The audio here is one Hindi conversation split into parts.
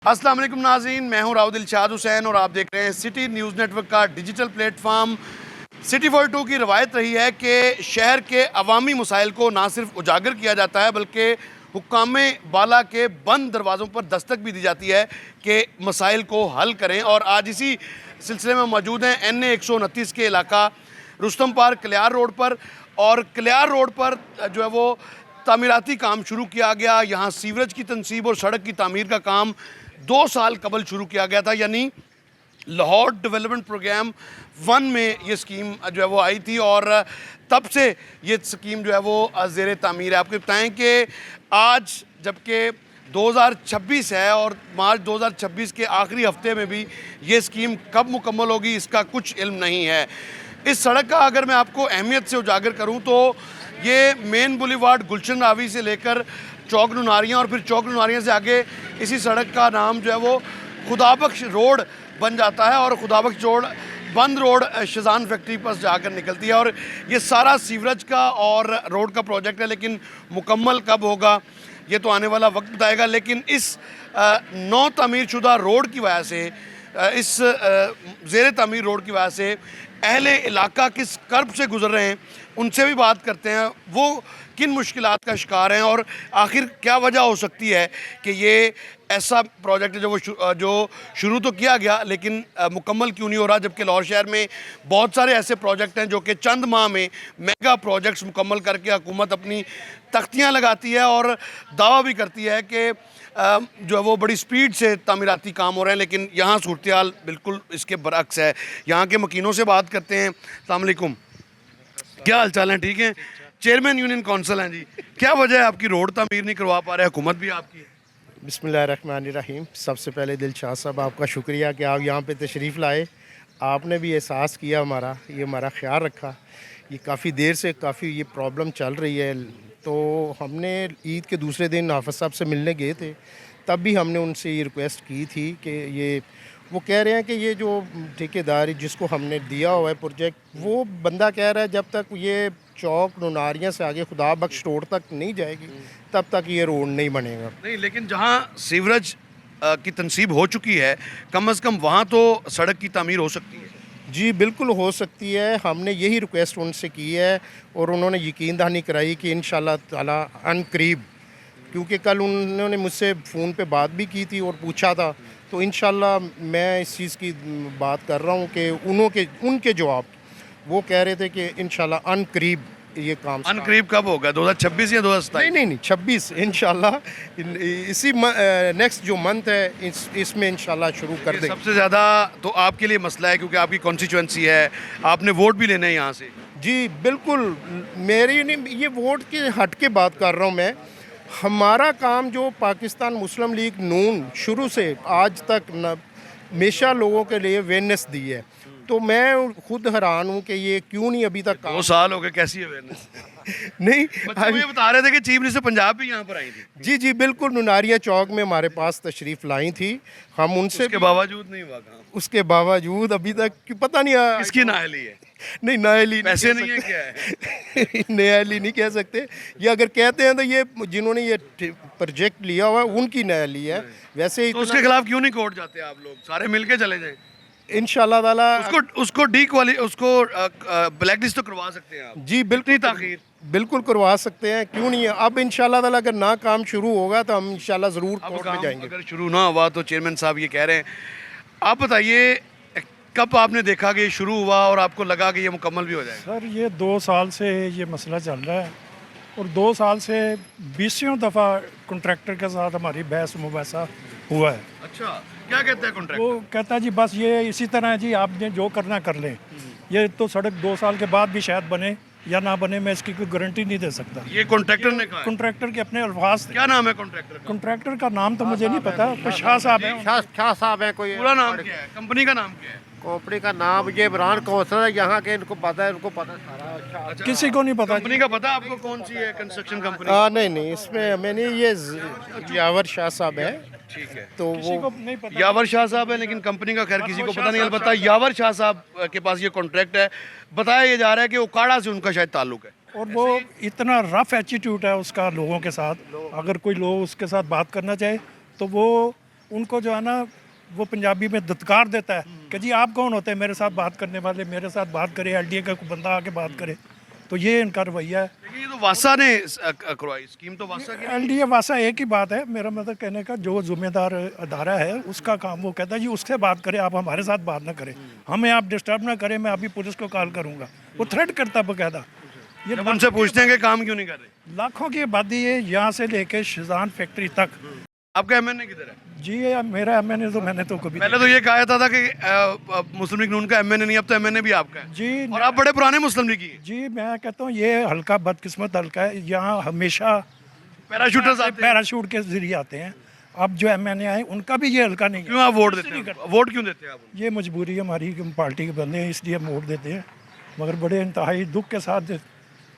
अस्सलाम वालेकुम नाज़रीन, मैं हूं राव दिलशाद हुसैन और आप देख रहे हैं सिटी न्यूज़ नेटवर्क का डिजिटल प्लेटफॉर्म। सिटी 42 की रवायत रही है कि शहर के अवामी मसाइल को ना सिर्फ उजागर किया जाता है बल्कि हुक्काम बाला के बंद दरवाज़ों पर दस्तक भी दी जाती है कि मसाइल को हल करें। और आज इसी सिलसिले में मौजूद हैं NA 129 के इलाका रुस्तम पार्क कलियार रोड पर। और कलियार रोड पर जो है वो तामीराती काम शुरू किया गया। यहाँ सीवरेज की तनसीब और सड़क की तामीर का काम 2 साल कबल शुरू किया गया था, यानी लाहौर डेवलपमेंट प्रोग्राम 1 में ये स्कीम जो है वो आई थी और तब से ये स्कीम जो है वो ज़ेर तामीर है। आपको बताएं कि आज जबकि 2026 है और मार्च 2026 के आखिरी हफ्ते में भी ये स्कीम कब मुकम्मल होगी इसका कुछ इल्म नहीं है। इस सड़क का अगर मैं आपको अहमियत से उजागर करूं तो ये मेन बुलेवार्ड गुलशन रावी से लेकर चौक नुनारियाँ और फिर चौक नुनारियाँ से आगे इसी सड़क का नाम जो है वो खुदाबख्श रोड बन जाता है और खुदाबख्श रोड बंद रोड शजान फैक्ट्री पर जाकर निकलती है। और ये सारा सीवरेज का और रोड का प्रोजेक्ट है, लेकिन मुकम्मल कब होगा ये तो आने वाला वक्त बताएगा। लेकिन इस नौ तामीर शुदा रोड की वजह से, इस ज़ेर तामीर रोड की वजह से अहले इलाका किस कर्ब से गुजर रहे हैं उनसे भी बात करते हैं। वो किन मुश्किलात का शिकार हैं और आखिर क्या वजह हो सकती है कि ये ऐसा प्रोजेक्ट है जो शुरू तो किया गया लेकिन मुकम्मल क्यों नहीं हो रहा, जबकि लाहौर शहर में बहुत सारे ऐसे प्रोजेक्ट हैं जो कि चंद माह में मेगा प्रोजेक्ट्स मुकम्मल करके हुकूमत अपनी तख्तियाँ लगाती है और दावा भी करती है कि जो है वो बड़ी स्पीड से तामीराती काम हो रहे हैं। लेकिन यहाँ सूरत हाल बिल्कुल इसके बरअक्स है। यहाँ के मकीनों से बात करते हैं। अस्सलाम वालेकुम, क्या हाल चाल है? ठीक है। चेयरमैन यूनियन काउंसिल हैं जी, क्या वजह है आपकी रोड तामीर नहीं करवा पा रहे? हुकूमत भी आपकी है। बिस्मिल्लाहिर्रहमानिर्रहीम। सबसे पहले दिलशाद साहब आपका शुक्रिया कि आप यहाँ पे तशरीफ़ लाए। आपने भी एहसास किया हमारा ख्याल रखा। ये काफ़ी देर से ये प्रॉब्लम चल रही है। तो हमने ईद के दूसरे दिन हाफ़िज़ साहब से मिलने गए थे, तब भी हमने उनसे ये रिक्वेस्ट की थी कि ये वो कह रहे हैं कि ये जो ठेकेदारी जिसको हमने दिया हुआ है प्रोजेक्ट, वो बंदा कह रहा है जब तक ये चौक नुनारियाँ से आगे खुदा बख्श रोड तक नहीं जाएगी तब तक ये रोड नहीं बनेगा। नहीं, लेकिन जहाँ सीवरेज की तनसीब हो चुकी है कम अज़ कम वहाँ तो सड़क की तामीर हो सकती है। जी बिल्कुल हो सकती है। हमने यही रिक्वेस्ट उनसे की है और उन्होंने यकीन दहानी कराई कि इंशाल्लाह ताला अनकरीब, क्योंकि कल उन्होंने मुझसे फ़ोन पे बात भी की थी और पूछा था, तो इंशाल्लाह मैं इस चीज़ की बात कर रहा हूँ कि उनके जवाब वो कह रहे थे कि इंशाल्लाह अनकरीब ये काम। अनकरीब कब होगा? 2026 या 2027? नहीं 26 इंशाल्लाह इसी नेक्स्ट जो मंथ है इसमें इंशाल्लाह शुरू कर देंगे। सबसे ज़्यादा तो आपके लिए मसला है क्योंकि आपकी कॉन्स्टिट्यूंसी है, आपने वोट भी लेना है यहाँ से। जी बिल्कुल, मेरी नहीं, ये वोट के हट के बात कर रहा हूँ मैं। हमारा काम जो पाकिस्तान मुस्लिम लीग नून शुरू से आज तक हमेशा लोगों के लिए अवेयरनेस दी है, तो मैं खुद हैरान हूँ कि ये क्यों नहीं अभी तक 2 साल हो गए, कैसी अवेयरनेस? नहीं, ये बता रहे थे कि चीफ मिनिस्टर पंजाब भी यहाँ पर आई थी। जी बिल्कुल, नुनारिया चौक में हमारे पास तशरीफ़ लाई थी। हम उनसे उसके बावजूद नहीं हुआ काम। उसके बावजूद अभी तक पता नहीं किसकी नाअहली है? नहीं, नाअहली पैसे नहीं है, क्या है? नाअहली नहीं कह सकते। ये अगर कहते हैं तो ये जिन्होंने ये प्रोजेक्ट लिया हुआ है उनकी नाअहली है। वैसे ही तो उसके खिलाफ क्यों नहीं कोर्ट जाते आप लोग? सारे मिलके चले जाएं। इंशाल्लाह ताला उसको ब्लैक लिस्ट तो करवा सकते हैं आप। जी बिल्कुल करवा सकते हैं, क्यों नहीं है। अब इंशाल्लाह ताला अगर ना काम शुरू होगा तो हम इंशाल्लाह ज़रूर कोर्ट में जाएंगे। अगर शुरू ना हुआ तो चेयरमैन साहब ये कह रहे हैं। आप बताइए कब आपने देखा कि ये शुरू हुआ और आपको लगा कि ये मुकम्मल भी हो जाएगा? सर ये 2 साल से ये मसला चल रहा है और 2 साल से 20 दफ़ा कॉन्ट्रैक्टर के साथ हमारी बहस मुबासा हुआ है। अच्छा, क्या कहता है कॉन्ट्रैक्टर? वो कहता है जी बस ये इसी तरह है जी, आपने जो करना कर लें। ये तो सड़क 2 साल के बाद भी शायद बने या ना बने, मैं इसकी कोई गारंटी नहीं दे सकता। ये कॉन्ट्रैक्टर ने कहा? कॉन्ट्रैक्टर के अपने अल्फाज थे। क्या नाम है कॉन्ट्रैक्टर का? कॉन्ट्रैक्टर का नाम तो मुझे नहीं पता, कोई शाह साहब है। शाह साहब है कोई। पूरा नाम क्या है? कंपनी का नाम क्या है? कंपनी का नाम ये इमरान कौसर है। यहाँ के इनको पता है, सारा। किसी को नहीं पता। कंपनी का पता आपको कौन सी है? Construction company? नहीं, इसमें हमें नहीं, ये यावर शाह साहब है। ठीक है, तो वो नहीं पता। यावर शाह साहब है, लेकिन कंपनी का खैर किसी को पता नहीं। अलबत्ता यावर शाह साहब के पास ये कॉन्ट्रैक्ट है। बताया ये जा रहा है कि उकाड़ा से उनका शायद ताल्लुक है और वो इतना रफ एटीट्यूड है उसका लोगों के साथ। अगर कोई लोग उसके साथ बात करना चाहे तो वो उनको जो है ना वो पंजाबी में दुत्कार देता है कि जी आप कौन होते हैं मेरे साथ बात करने वाले, मेरे साथ बात करे, एलडीए का कोई बंदा आके बात करे। तो ये इनका रवैया है। लेकिन ये तो वासा ने करवाई, स्कीम तो वासा की। एलडीए वासा एक ही बात है, मेरा मतलब कहने का जो जिम्मेदार अदारा है उसका काम, वो कहता है जी उससे बात करें, आप हमारे साथ बात ना करें, हमें आप डिस्टर्ब ना करें, मैं अभी पुलिस को कॉल करूंगा। वो थ्रेट करता बकायदा। ये जब उनसे पूछते हैं कि काम क्यों नहीं कर रहे। लाखों की आबादी है यहाँ से लेके शिजान फैक्ट्री तक। आपका एमएनए किधर है? जी ये मेरा एमएनए तो मैंने तो कभी पहले तो ये कहा जाता था कि मुस्लिम लीग नून का एमएनए नहीं, अब तो एमएनए भी आपका है। जी और आप बड़े पुराने मुस्लिम लीग की हैं। जी मैं कहता हूँ ये हल्का बदकिस्मत हल्का है, यहाँ हमेशा पैराशूटर्स आते हैं। पैराशूट के जरिए आते हैं। अब जो एमएनए आए उनका भी ये हल्का नहीं है। क्यों आप वोट देते हैं? वोट क्यों देते हैं आप? ये मजबूरी है हमारी कि हम पार्टी के बंदे हैं, इसलिए हम वोट देते हैं। मगर बड़े इंतहाई दुख के साथ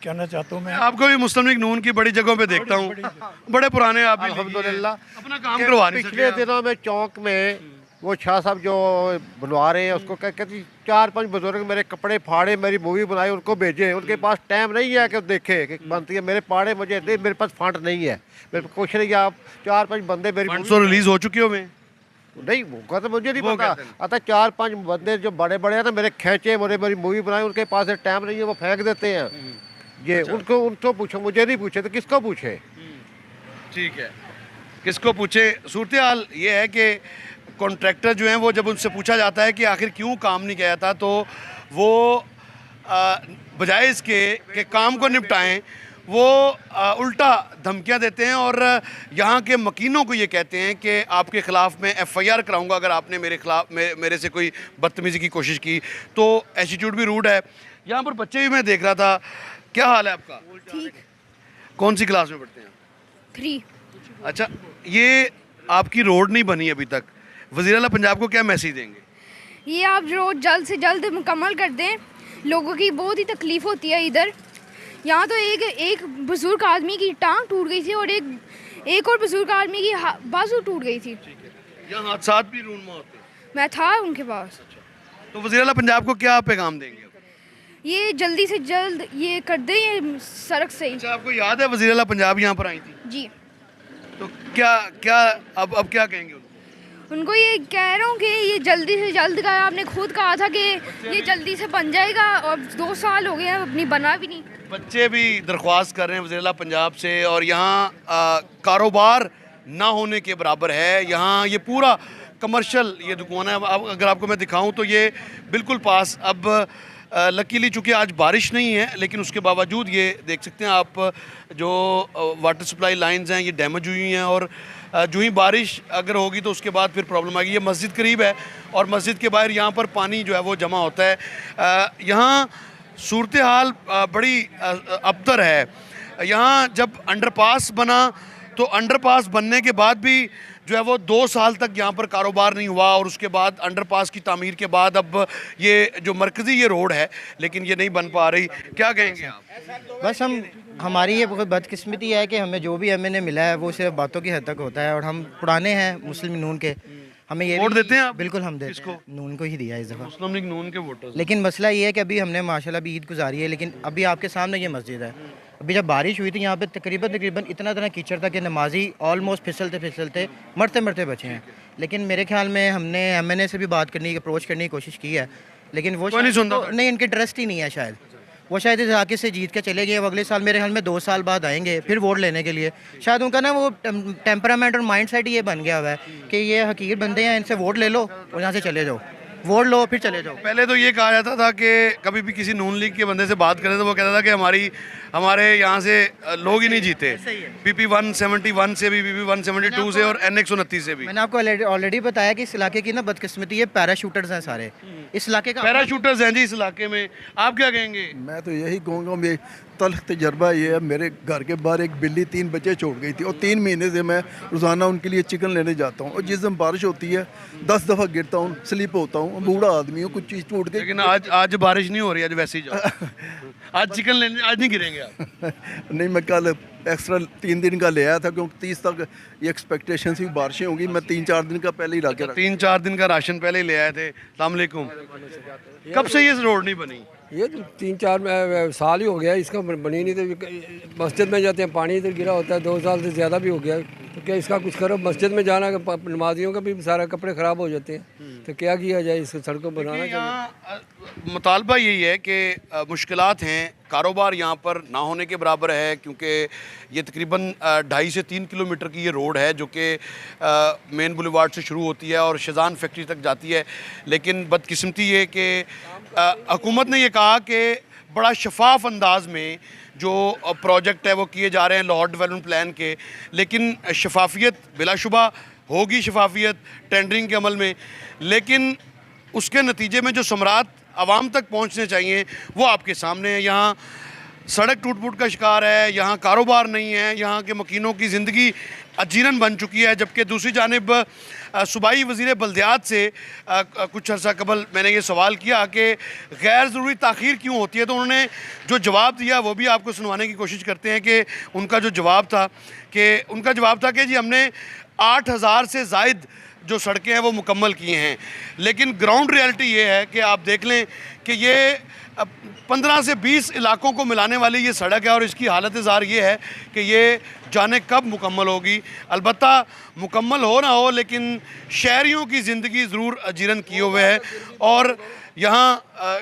कहना चाहता हूँ मैं, आपको भी मुस्लिम लीग नून की बड़ी जगहों पे देखता हूँ, बड़े पुराने आप भी लीगी हैं। अल्हम्दुलिल्लाह अपना काम करवा नहीं पिछले सके। दिनों में चौक में वो शाह साहब जो बनवा रहे हैं उसको कहती 4-5 बुजुर्ग मेरे कपड़े फाड़े, मेरी मूवी बनाई, उनको भेजे। उनके पास टाइम नहीं है कि देखे कि बनती है, मेरे फाड़े मुझे दे, मेरे पास फंड नहीं है, मेरे पास कुछ नहीं है। आप 4-5 बंदे मेरी फंड्स तो रिलीज हो चुके हुए हैं। नहीं वो तो मुझे नहीं वो पता। कहते हैं। अतः 4-5 बंदे जो बड़े बड़े हैं ना मेरे खींचे, मेरी मूवी बनाई, उनके पास टाइम नहीं है, वो फेंक देते हैं। ये उनको पूछो, मुझे नहीं पूछे तो किसको पूछे? ठीक है, किसको पूछे? सूरत हाल ये है कि कॉन्ट्रैक्टर जो हैं वो जब उनसे पूछा जाता है कि आखिर क्यों काम नहीं किया था, तो वो बजाय इसके कि काम को निपटाएं वो उल्टा धमकियां देते हैं और यहाँ के मकीनों को ये कहते हैं कि आपके ख़िलाफ़ मैं एफआईआर कराऊंगा अगर आपने मेरे से कोई बदतमीज़ी की कोशिश की। तो एटीट्यूड भी रूड है। यहाँ पर बच्चे भी मैं देख रहा था। क्या हाल है आपका? ठीक। कौन सी क्लास में पढ़ते हैं? 3। अच्छा, ये आपकी रोड नहीं बनी अभी तक, वज़ीर आला पंजाब को क्या मैसेज देंगे? ये आप रोड जल्द से जल्द मुकम्मल कर दें, लोगों की बहुत ही तकलीफ़ होती है इधर। यहाँ तो एक बुजुर्ग आदमी की टांग टूट गई थी और एक और बुजुर्ग आदमी की बाजू टूट गई थी। यहाँ हादसात भी रूनमा होते हैं। मैं था उनके पास। तो वज़ीर आला पंजाब को क्या पैगाम देंगे? ये जल्दी से जल्द ये कर दें ये सड़क सही। अच्छा, आपको याद है वज़ीर आला पंजाब यहाँ पर आई थी? जी। तो क्या अब क्या कहेंगे उनको ये कह रहा हूँ कि ये जल्दी से जल्द का, आपने खुद कहा था कि ये जल्दी से बन जाएगा और 2 साल हो गए हैं अपनी बना भी नहीं। बच्चे भी दरख्वास्त कर रहे हैं वज़ीर आला पंजाब से और यहाँ कारोबार ना होने के बराबर है। यहाँ ये पूरा कमर्शियल ये दुकान है। अब अगर आपको मैं दिखाऊं तो ये बिल्कुल पास, अब लकीली चूँकि आज बारिश नहीं है लेकिन उसके बावजूद ये देख सकते हैं आप जो वाटर सप्लाई लाइंस हैं ये डैमेज हुई हैं और जो ही बारिश अगर होगी तो उसके बाद फिर प्रॉब्लम आएगी। ये मस्जिद करीब है और मस्जिद के बाहर यहाँ पर पानी जो है वो जमा होता है। यहाँ सूरत हाल बड़ी अबतर है। यहाँ जब अंडरपास बना तो अंडरपास बनने के बाद भी जो है वो 2 साल तक यहाँ पर कारोबार नहीं हुआ और उसके बाद अंडरपास की तामीर के बाद अब ये जो मरकज़ी ये रोड है लेकिन ये नहीं बन पा रही। क्या कहेंगे आप? बस हमारी ये बहुत बदकिस्मती है कि हमें जो भी एमएनए मिला है वो सिर्फ बातों की हद तक होता है और हम पुराने हैं मुस्लिम नून के, हमें ये वोट देते हैं आप? बिल्कुल हम देते किसको? हैं, नून को ही दिया इस दफ़ा। मुस्लिम लीग नून के वोटर्स। लेकिन मसला ये है कि अभी हमने माशाल्लाह भी ईद गुजारी है, लेकिन अभी आपके सामने ये मस्जिद है। अभी जब बारिश हुई थी यहाँ पे तकरीबन इतना कीचड़ था कि नमाजी ऑलमोस्ट फिसलते मरते बचे हैं। लेकिन मेरे ख्याल में हमने एमएनए से भी बात करने की अप्रोच करने की कोशिश की है लेकिन वो नहीं सुनता था। नहीं, इनके इंटरेस्ट ही नहीं है शायद। वो शायद इस इलाके से जीत के चले गए, अब अगले साल मेरे ख्याल में 2 साल बाद आएंगे फिर वोट लेने के लिए। शायद उनका ना वो टेम्परामेंट और माइंड सेट ये बन गया हुआ है कि ये हकीर बंदे हैं, इनसे वोट ले लो और यहाँ से चले जाओ, वोट लो फिर चले जाओ। पहले तो ये कहा जाता था कि कभी भी किसी नून लीग के बंदे से बात करें तो वो कहता था कि हमारे यहाँ से लोग ही नहीं जीते। PP 171 से भी, PP 172 से और NX 29 से भी। मैंने आपको ऑलरेडी बताया कि इस इलाके की ना बदकिस्मती है, पैराशूटर्स हैं सारे इस इलाके का। पैराशूटर्स हैं जी इस इलाके में। आप क्या कहेंगे? मैं तो यही कहूँगा, मेरी तल्ख तजर्बा ये है, मेरे घर के बाहर एक बिल्ली 3 बच्चे छोड़ गई थी और 3 महीने से मैं रोज़ाना उनके लिए चिकन लेने जाता हूँ और जिस दिन बारिश होती है 10 दफ़ा गिरता हूँ, स्लिप होता हूँ, बूढ़ा आदमी हूँ, कुछ चीज़ टूट गई। लेकिन आज बारिश नहीं हो रही, आज वैसे ही जाओ। आज चिकन लेने आज नहीं गिरेंगे आप? नहीं, मैं कल एक्स्ट्रा 3 दिन का ले आया था, क्योंकि 30 तक ये एक्सपेक्टेशन थी बारिशें होंगी। मैं 3-4 दिन का पहले ही ला के रखा। 3-4 दिन का राशन पहले ही ले आए थे। अस्सलाम वालेकुम। कब से ये रोड नहीं बनी? ये तो 3-4 साल ही हो गया इसका बनी नहीं। तो मस्जिद में जाते हैं पानी इधर गिरा होता है, 2 साल से ज़्यादा भी हो गया। तो क्या इसका कुछ करो? मस्जिद में जाना, नमाजियों का भी सारा कपड़े ख़राब हो जाते हैं। तो क्या किया जाए? इसको सड़कों बनाना चाहिए। यहाँ मुतालबा यही है कि मुश्किलात हैं, कारोबार यहाँ पर ना होने के बराबर है, क्योंकि ये तकरीबन 2.5 से 3 किलोमीटर की ये रोड है जो कि मेन बुलेवार्ड से शुरू होती है और शेजान फैक्ट्री तक जाती है। लेकिन बदकिस्मती ये कि हुकूमत ने ये कहा कि बड़ा शफाफ अंदाज में जो प्रोजेक्ट है वो किए जा रहे हैं लाहौर डेवलपमेंट प्लान के, लेकिन शफाफियत बिलाशुबा होगी, शफाफियत टेंडरिंग के अमल में, लेकिन उसके नतीजे में जो समरात आवाम तक पहुंचने चाहिए वो आपके सामने है। यहाँ सड़क टूट फूट का शिकार है, यहाँ कारोबार नहीं है, यहाँ के मकीनों की ज़िंदगी अजीरन बन चुकी है। जबकि दूसरी जानिब सूबाई वज़ीर बल्दियात से कुछ अर्सा कबल मैंने ये सवाल किया कि गैर ज़रूरी ताख़ीर क्यों होती है, तो उन्होंने जो जवाब दिया वो भी आपको सुनवाने की कोशिश करते हैं कि उनका जवाब था कि जी हमने 8,000 से ज़ायद जो सड़कें हैं वो मुकम्मल किए हैं। लेकिन ग्राउंड रियलिटी ये है कि आप देख लें कि ये 15 से 20 इलाकों को मिलाने वाली ये सड़क है और इसकी हालत ज़ार ये है कि ये जाने कब मुकम्मल होगी। अलबत्ता मुकम्मल हो ना हो, लेकिन शहरियों की ज़िंदगी ज़रूर अजीरन किए हुए है और यहाँ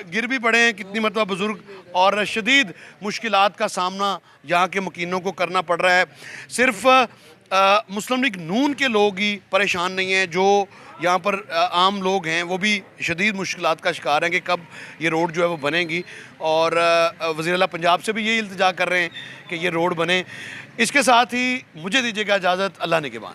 गिर भी पड़े हैं कितनी मरतबा बुज़ुर्ग, और शदीद मुश्किलात का सामना यहाँ के मकीनों को करना पड़ रहा है। सिर्फ़ मुस्लिम लीग नून के लोग ही परेशान नहीं हैं, जो यहाँ पर आम लोग हैं वो भी शदीद मुश्किलात का शिकार हैं कि कब ये रोड जो है वो बनेगी। और वज़ीर आला पंजाब से भी यही इल्तिजा कर रहे हैं कि ये रोड बने। इसके साथ ही मुझे दीजिएगा इजाज़त, अल्लाह ने के बाद।